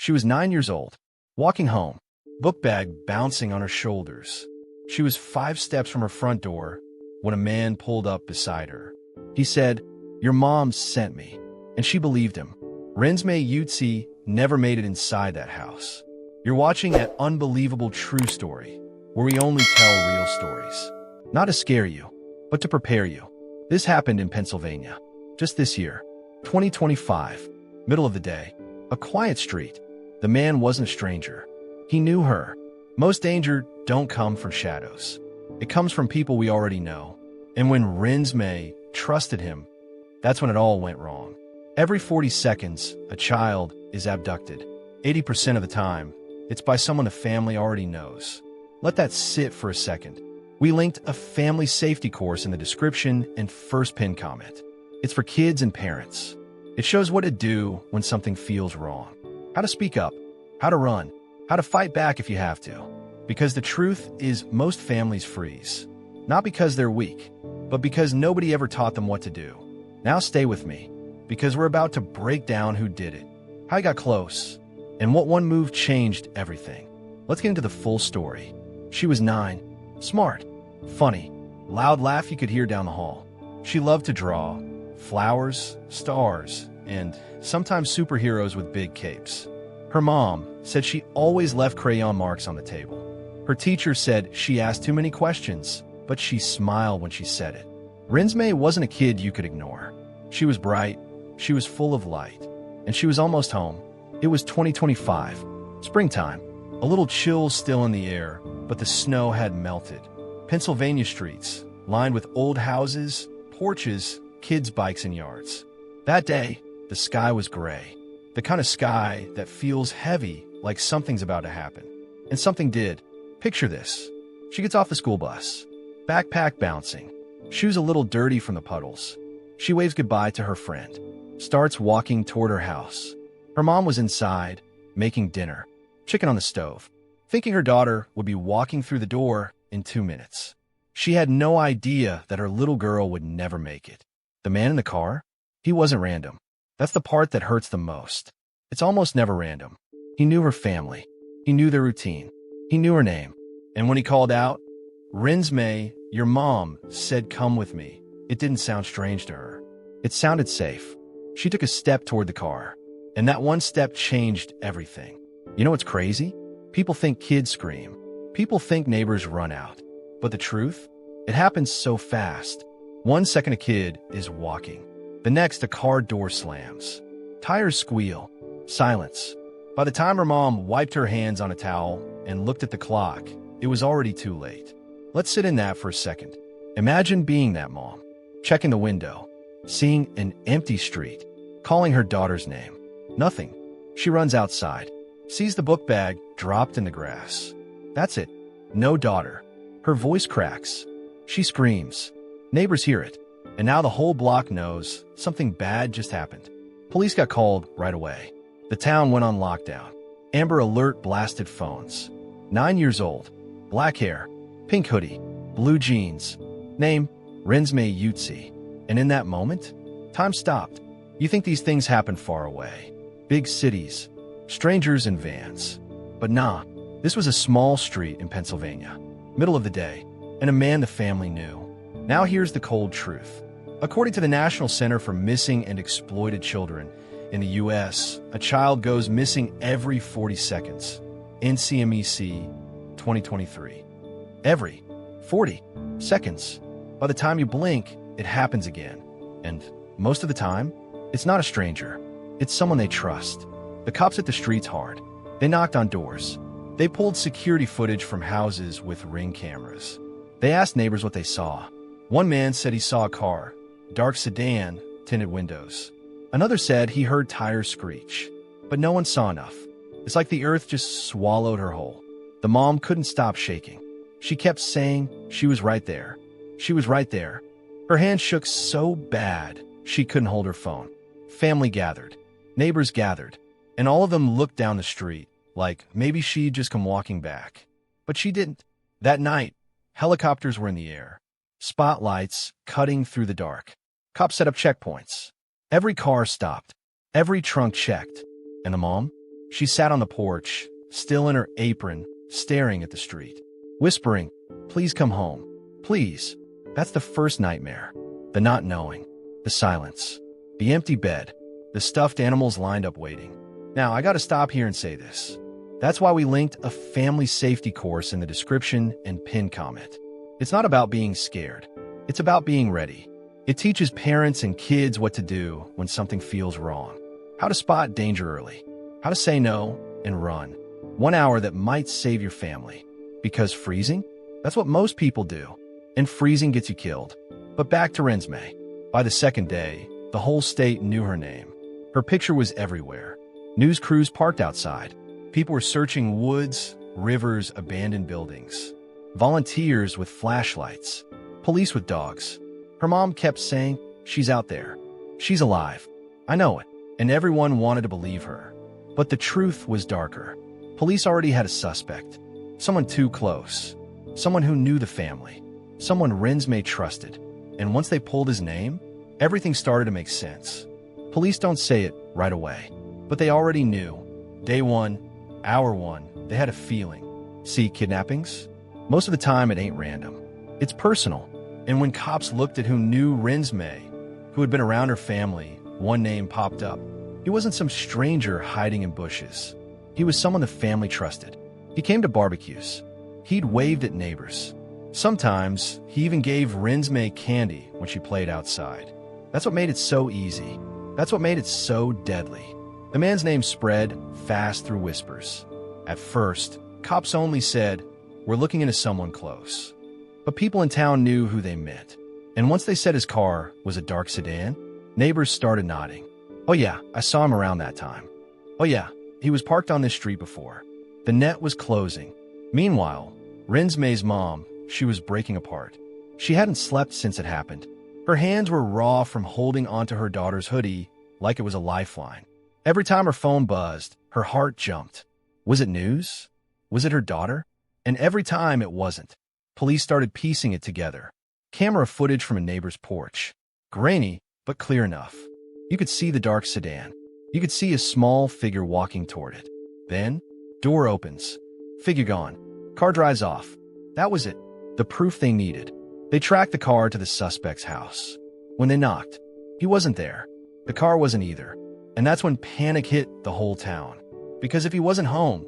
She was 9 years old, walking home, book bag bouncing on her shoulders. She was 5 steps from her front door when a man pulled up beside her. He said, "Your mom sent me," and she believed him. Renesmay Eutsey never made it inside that house. You're watching an unbelievable true story, where we only tell real stories. Not to scare you, but to prepare you. This happened in Pennsylvania, just this year, 2025, middle of the day, a quiet street. The man wasn't a stranger. He knew her. Most danger don't come from shadows. It comes from people we already know. And when Renesmay trusted him, that's when it all went wrong. Every 40 seconds, a child is abducted. 80% of the time, it's by someone the family already knows. Let that sit for a second. We linked a family safety course in the description and first pin comment. It's for kids and parents. It shows what to do when something feels wrong. How to speak up, how to run, how to fight back if you have to. Because the truth is most families freeze. Not because they're weak, but because nobody ever taught them what to do. Now stay with me, because we're about to break down who did it, how he got close, and what one move changed everything. Let's get into the full story. She was 9, smart, funny, loud laugh you could hear down the hall. She loved to draw, flowers, stars, and sometimes superheroes with big capes. Her mom said she always left crayon marks on the table. Her teacher said she asked too many questions, but she smiled when she said it. Renesmay wasn't a kid you could ignore. She was bright, she was full of light, and she was almost home. It was 2025, springtime, a little chill still in the air, but the snow had melted. Pennsylvania streets, lined with old houses, porches, kids' bikes and yards. That day, the sky was gray. The kind of sky that feels heavy, like something's about to happen. And something did. Picture this. She gets off the school bus, backpack bouncing, shoes a little dirty from the puddles. She waves goodbye to her friend, starts walking toward her house. Her mom was inside, making dinner, chicken on the stove, thinking her daughter would be walking through the door in 2 minutes. She had no idea that her little girl would never make it. The man in the car? He wasn't random. That's the part that hurts the most. It's almost never random. He knew her family. He knew their routine. He knew her name. And when he called out, "Renesmay, your mom said come with me," it didn't sound strange to her. It sounded safe. She took a step toward the car, and that one step changed everything. You know what's crazy? People think kids scream. People think neighbors run out. But the truth? It happens so fast. 1 second a kid is walking. The next, a car door slams. Tires squeal. Silence. By the time her mom wiped her hands on a towel and looked at the clock, it was already too late. Let's sit in that for a second. Imagine being that mom, checking the window, seeing an empty street, calling her daughter's name. Nothing. She runs outside, sees the book bag dropped in the grass. That's it. No daughter. Her voice cracks. She screams. Neighbors hear it. And now the whole block knows something bad just happened. Police got called right away. The town went on lockdown. Amber Alert blasted phones. 9 years old. Black hair. Pink hoodie. Blue jeans. Name, Renesmay Eutsey. And in that moment, time stopped. You think these things happen far away. Big cities. Strangers in vans. But nah, this was a small street in Pennsylvania. Middle of the day. And a man the family knew. Now here's the cold truth. According to the National Center for Missing and Exploited Children, in the U.S., a child goes missing every 40 seconds. NCMEC 2023. Every 40 seconds. By the time you blink, it happens again. And most of the time, it's not a stranger. It's someone they trust. The cops hit the streets hard. They knocked on doors. They pulled security footage from houses with Ring cameras. They asked neighbors what they saw. One man said he saw a car, dark sedan, tinted windows. Another said he heard tires screech. But no one saw enough. It's like the earth just swallowed her whole. The mom couldn't stop shaking. She kept saying she was right there. She was right there. Her hand shook so bad she couldn't hold her phone. Family gathered. Neighbors gathered. And all of them looked down the street, like maybe she'd just come walking back. But she didn't. That night, helicopters were in the air. Spotlights cutting through the dark. Cops set up checkpoints. Every car stopped. Every trunk checked. And the mom? She sat on the porch, still in her apron, staring at the street, whispering, "Please come home. Please." That's the first nightmare. The not knowing, the silence, the empty bed, the stuffed animals lined up waiting. Now, I gotta stop here and say this. That's why we linked a family safety course in the description and pinned comment. It's not about being scared. It's about being ready. It teaches parents and kids what to do when something feels wrong, how to spot danger early, how to say no and run. 1 hour that might save your family. Because freezing? That's what most people do. And freezing gets you killed. But back to Renesmay. By the second day, the whole state knew her name. Her picture was everywhere. News crews parked outside. People were searching woods, rivers, abandoned buildings. Volunteers with flashlights. Police with dogs. Her mom kept saying, "She's out there. She's alive. I know it." And everyone wanted to believe her. But the truth was darker. Police already had a suspect. Someone too close. Someone who knew the family. Someone Renesmay trusted. And once they pulled his name, everything started to make sense. Police don't say it right away, but they already knew. Day one, hour one, they had a feeling. See, kidnappings? Most of the time it ain't random. It's personal. And when cops looked at who knew Renesmay, who had been around her family, one name popped up. He wasn't some stranger hiding in bushes. He was someone the family trusted. He came to barbecues. He'd waved at neighbors. Sometimes, he even gave Renesmay candy when she played outside. That's what made it so easy. That's what made it so deadly. The man's name spread fast through whispers. At first, cops only said, "We're looking into someone close." But people in town knew who they meant. And once they said his car was a dark sedan, neighbors started nodding. "Oh yeah, I saw him around that time. Oh yeah, he was parked on this street before." The net was closing. Meanwhile, Renesmay's mom, she was breaking apart. She hadn't slept since it happened. Her hands were raw from holding onto her daughter's hoodie like it was a lifeline. Every time her phone buzzed, her heart jumped. Was it news? Was it her daughter? And every time it wasn't. Police started piecing it together. Camera footage from a neighbor's porch. Grainy, but clear enough. You could see the dark sedan. You could see a small figure walking toward it. Then, door opens. Figure gone. Car drives off. That was it. The proof they needed. They tracked the car to the suspect's house. When they knocked, he wasn't there. The car wasn't either. And that's when panic hit the whole town. Because if he wasn't home,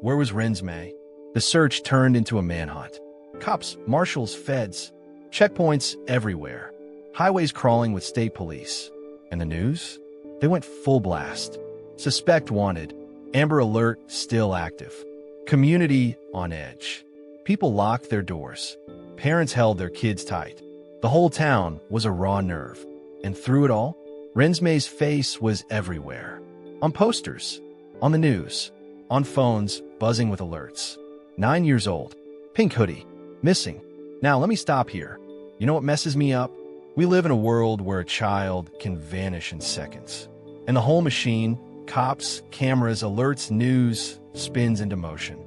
where was Renesmay? The search turned into a manhunt. Cops, marshals, feds, checkpoints everywhere. Highways crawling with state police. And the news? They went full blast. Suspect wanted. Amber Alert still active. Community on edge. People locked their doors. Parents held their kids tight. The whole town was a raw nerve. And through it all, Renesmay's face was everywhere. On posters, on the news, on phones buzzing with alerts. 9 years old, pink hoodie, missing. Now let me stop here. You know what messes me up? We live in a world where a child can vanish in seconds. And the whole machine, cops, cameras, alerts, news, spins into motion.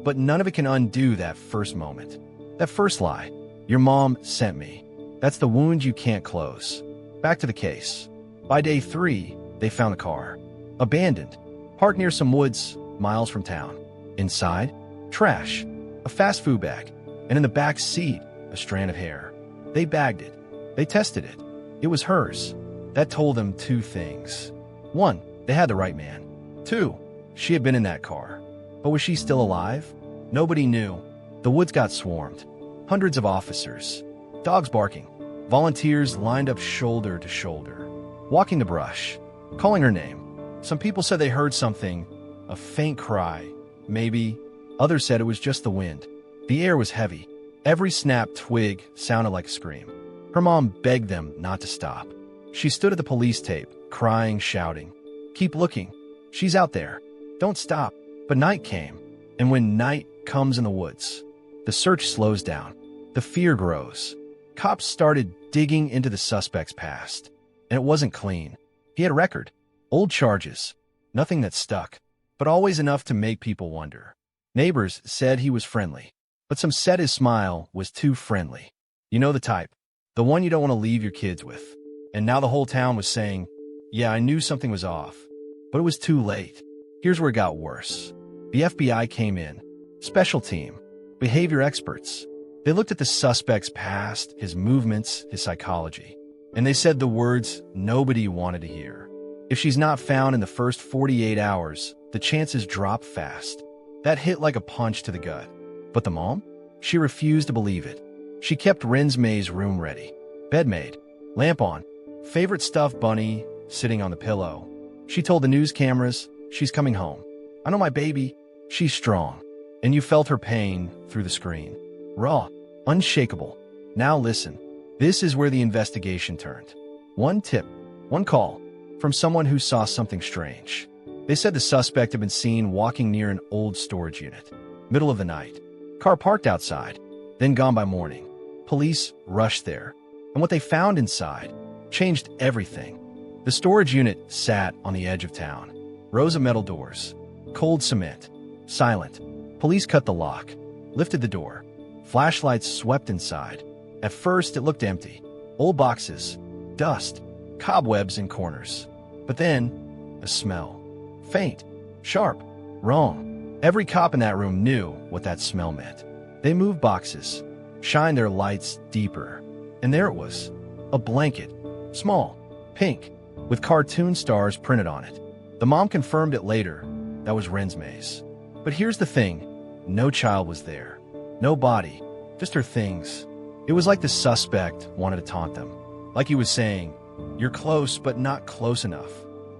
But none of it can undo that first moment. That first lie. Your mom sent me. That's the wound you can't close. Back to the case. By day 3, they found the car. Abandoned. Parked near some woods, miles from town. Inside, trash. A fast food bag. And in the back seat, a strand of hair. They bagged it. They tested it. It was hers. That told them 2 things. 1, they had the right man. 2, she had been in that car. But was she still alive? Nobody knew. The woods got swarmed. Hundreds of officers. Dogs barking. Volunteers lined up shoulder to shoulder. Walking the brush. Calling her name. Some people said they heard something. A faint cry. Maybe. Others said it was just the wind. The air was heavy. Every snapped twig sounded like a scream. Her mom begged them not to stop. She stood at the police tape, crying, shouting, "Keep looking. She's out there. Don't stop." But night came, and when night comes in the woods, the search slows down. The fear grows. Cops started digging into the suspect's past, and it wasn't clean. He had a record, old charges, nothing that stuck, but always enough to make people wonder. Neighbors said he was friendly, but some said his smile was too friendly. You know the type, the one you don't want to leave your kids with. And now the whole town was saying, yeah, I knew something was off, but it was too late. Here's where it got worse. The FBI came in. Special team. Behavior experts. They looked at the suspect's past, his movements, his psychology. And they said the words nobody wanted to hear. If she's not found in the first 48 hours, the chances drop fast. That hit like a punch to the gut. But the mom? She refused to believe it. She kept Renesmay's room ready. Bed made. Lamp on. Favorite stuffed bunny sitting on the pillow. She told the news cameras, she's coming home. I know my baby. She's strong. And you felt her pain through the screen. Raw. Unshakable. Now listen. This is where the investigation turned. One tip. One call. From someone who saw something strange. They said the suspect had been seen walking near an old storage unit. Middle of the night. Car parked outside. Then gone by morning. Police rushed there. And what they found inside changed everything. The storage unit sat on the edge of town. Rows of metal doors. Cold cement. Silent. Police cut the lock. Lifted the door. Flashlights swept inside. At first, it looked empty. Old boxes. Dust. Cobwebs in corners. But then, a smell. Faint. Sharp. Wrong. Every cop in that room knew what that smell meant. They moved boxes. Shined their lights deeper. And there it was. A blanket. Small. Pink. With cartoon stars printed on it. The mom confirmed it later. That was Renesmay's. But here's the thing. No child was there. No body. Just her things. It was like the suspect wanted to taunt them. Like he was saying, you're close, but not close enough.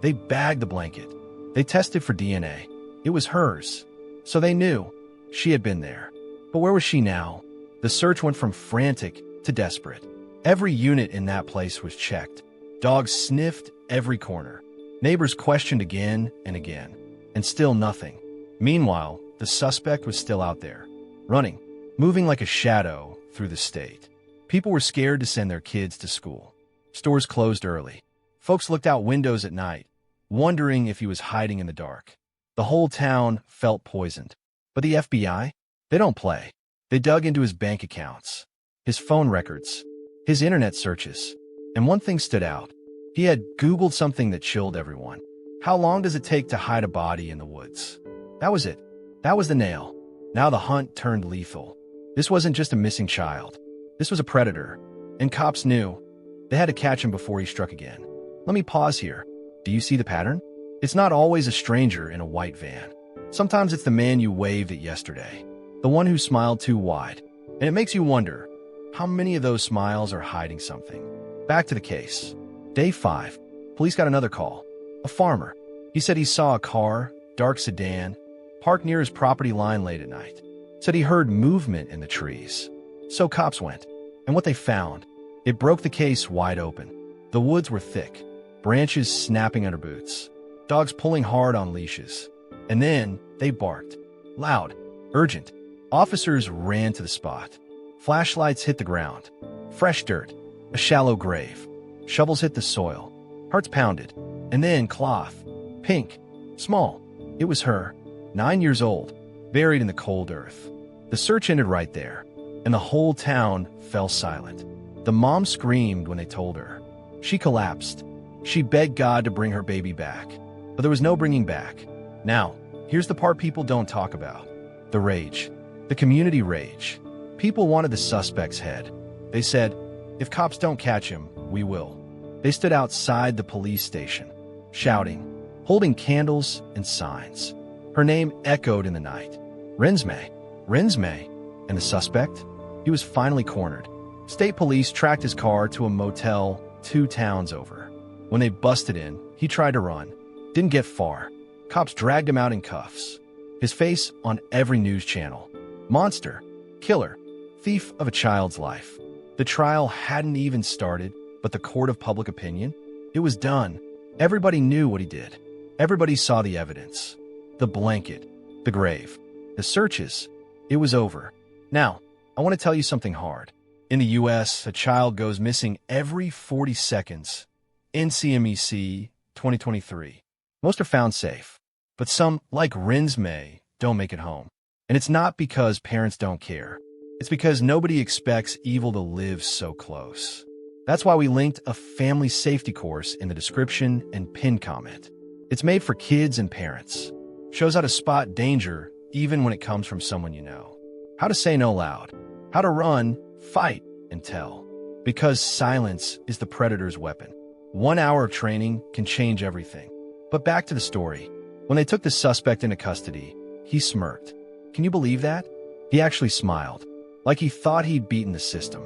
They bagged the blanket. They tested for DNA. It was hers. So they knew she had been there. But where was she now? The search went from frantic to desperate. Every unit in that place was checked. Dogs sniffed every corner. Neighbors questioned again and again. And still nothing. Meanwhile, the suspect was still out there. Running. Moving like a shadow through the state. People were scared to send their kids to school. Stores closed early. Folks looked out windows at night, wondering if he was hiding in the dark. The whole town felt poisoned. But the FBI? They don't play. They dug into his bank accounts, his phone records, his internet searches. And one thing stood out. He had Googled something that chilled everyone. How long does it take to hide a body in the woods? That was it. That was the nail. Now the hunt turned lethal. This wasn't just a missing child. This was a predator. And cops knew. They had to catch him before he struck again. Let me pause here. Do you see the pattern? It's not always a stranger in a white van. Sometimes it's the man you waved at yesterday. The one who smiled too wide. And it makes you wonder, how many of those smiles are hiding something? Back to the case. Day 5. Police got another call. A farmer. He said he saw a car, dark sedan, parked near his property line late at night. Said he heard movement in the trees. So cops went. And what they found, it broke the case wide open. The woods were thick, branches snapping under boots, dogs pulling hard on leashes. And then they barked. Loud, urgent. Officers ran to the spot. Flashlights hit the ground. Fresh dirt, a shallow grave. Shovels hit the soil. Hearts pounded. And then cloth. Pink. Small. It was her. 9 years old. Buried in the cold earth. The search ended right there. And the whole town fell silent. The mom screamed when they told her. She collapsed. She begged God to bring her baby back. But there was no bringing back. Now, here's the part people don't talk about. The rage. The community rage. People wanted the suspect's head. They said, if cops don't catch him, we will. They stood outside the police station, shouting, holding candles and signs. Her name echoed in the night. Renesmay. Renesmay. And the suspect? He was finally cornered. State police tracked his car to a motel 2 towns over. When they busted in, he tried to run. Didn't get far. Cops dragged him out in cuffs. His face on every news channel. Monster. Killer. Thief of a child's life. The trial hadn't even started, but the court of public opinion? It was done. Everybody knew what he did. Everybody saw the evidence. The blanket. The grave. The searches. It was over. Now, I want to tell you something hard. In the U.S., a child goes missing every 40 seconds. NCMEC 2023. Most are found safe. But some, like Renesmay, don't make it home. And it's not because parents don't care. It's because nobody expects evil to live so close. That's why we linked a family safety course in the description and pinned comment. It's made for kids and parents. Shows how to spot danger even when it comes from someone you know. How to say no loud. How to run, fight, and tell. Because silence is the predator's weapon. 1 hour of training can change everything. But back to the story. When they took the suspect into custody, he smirked. Can you believe that? He actually smiled, like he thought he'd beaten the system.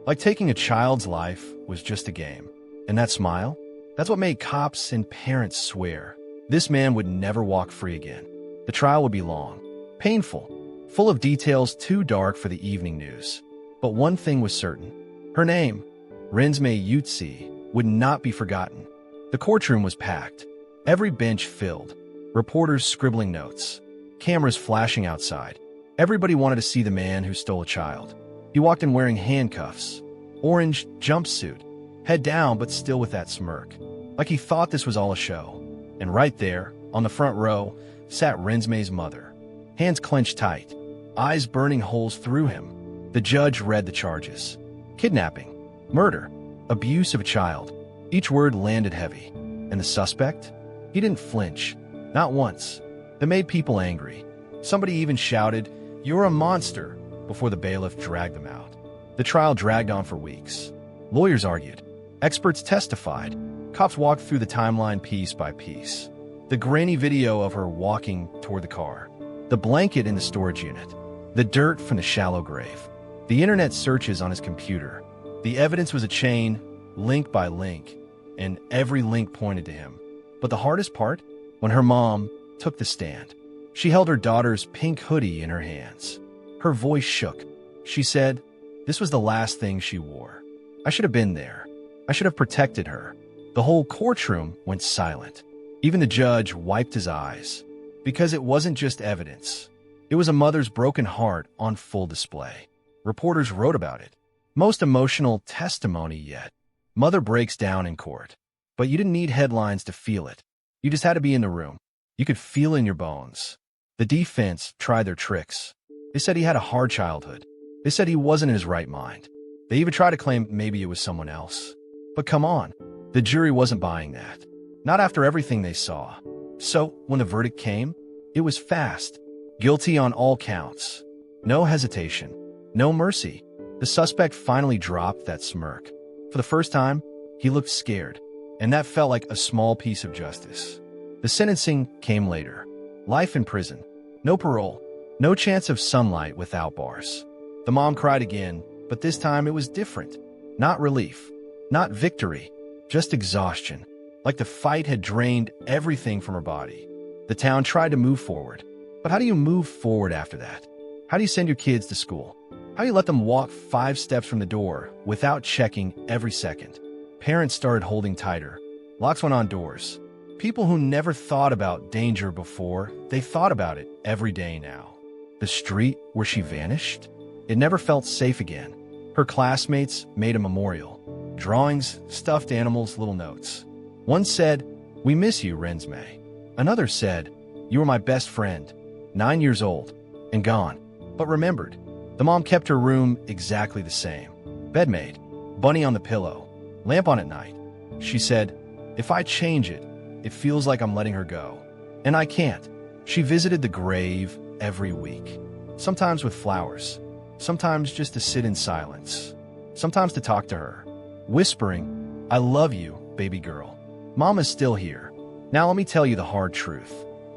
Like taking a child's life was just a game. And that smile? That's what made cops and parents swear this man would never walk free again. The trial would be long, painful, full of details too dark for the evening news. But one thing was certain. Her name, Renesmay Eutsey, would not be forgotten. The courtroom was packed, every bench filled, reporters scribbling notes, cameras flashing outside. Everybody wanted to see the man who stole a child. He walked in wearing handcuffs, orange jumpsuit, head down but still with that smirk, like he thought this was all a show. And right there, on the front row, sat Renesmay's mother, hands clenched tight, eyes burning holes through him. The judge read the charges. Kidnapping, murder, abuse of a child. Each word landed heavy. And the suspect? He didn't flinch, not once. That made people angry. Somebody even shouted, "You're a monster," before the bailiff dragged them out. The trial dragged on for weeks. Lawyers argued. Experts testified. Cops walked through the timeline piece by piece. The grainy video of her walking toward the car. The blanket in the storage unit. The dirt from the shallow grave. The internet searches on his computer. The evidence was a chain, link by link, and every link pointed to him. But the hardest part? When her mom took the stand. She held her daughter's pink hoodie in her hands. Her voice shook. She said, this was the last thing she wore. I should have been there. I should have protected her. The whole courtroom went silent. Even the judge wiped his eyes. Because it wasn't just evidence. It was a mother's broken heart on full display. Reporters wrote about it. Most emotional testimony yet. Mother breaks down in court. But you didn't need headlines to feel it. You just had to be in the room. You could feel it in your bones. The defense tried their tricks. They said he had a hard childhood. They said he wasn't in his right mind. They even tried to claim maybe it was someone else. But come on, the jury wasn't buying that. Not after everything they saw. So, when the verdict came, it was fast. Guilty on all counts. No hesitation. No mercy. The suspect finally dropped that smirk. For the first time, he looked scared. And that felt like a small piece of justice. The sentencing came later. Life in prison. No parole. No chance of sunlight without bars. The mom cried again, but this time it was different. Not relief. Not victory. Just exhaustion. Like the fight had drained everything from her body. The town tried to move forward. But how do you move forward after that? How do you send your kids to school? How do you let them walk 5 steps from the door without checking every second? Parents started holding tighter. Locks went on doors. People who never thought about danger before, they thought about it every day now. The street where she vanished? It never felt safe again. Her classmates made a memorial. Drawings, stuffed animals, little notes. One said, "We miss you, Renesmay." Another said, "You were my best friend, 9 years old, and gone, but remembered." The mom kept her room exactly the same. Bed made, bunny on the pillow, lamp on at night. She said, "If I change it, it feels like I'm letting her go." And I can't. She visited the grave every week. Sometimes with flowers. Sometimes just to sit in silence. Sometimes to talk to her. Whispering, "I love you, baby girl. Mama's still here." Now let me tell you the hard truth.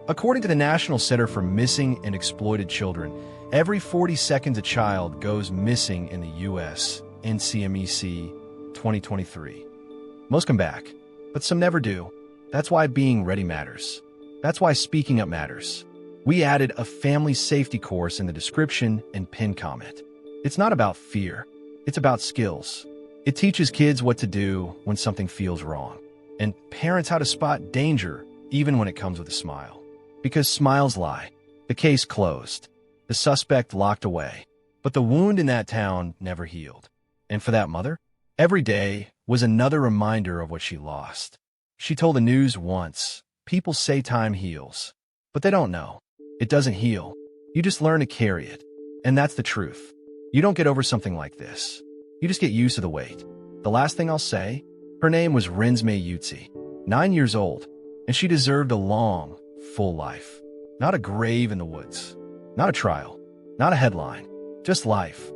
According to the National Center for Missing and Exploited Children, every 40 seconds a child goes missing in the U.S. NCMEC 2023. Most come back, but some never do. That's why being ready matters. That's why speaking up matters. We added a family safety course in the description and pinned comment. It's not about fear. It's about skills. It teaches kids what to do when something feels wrong, and parents how to spot danger even when it comes with a smile. Because smiles lie. The case closed. The suspect locked away. But the wound in that town never healed. And for that mother, every day was another reminder of what she lost. She told the news once, "People say time heals, but they don't know. It doesn't heal. You just learn to carry it." And that's the truth. You don't get over something like this. You just get used to the weight. The last thing I'll say, her name was Renesmay Eutsey, 9 years old, and she deserved a long, full life. Not a grave in the woods. Not a trial. Not a headline. Just life.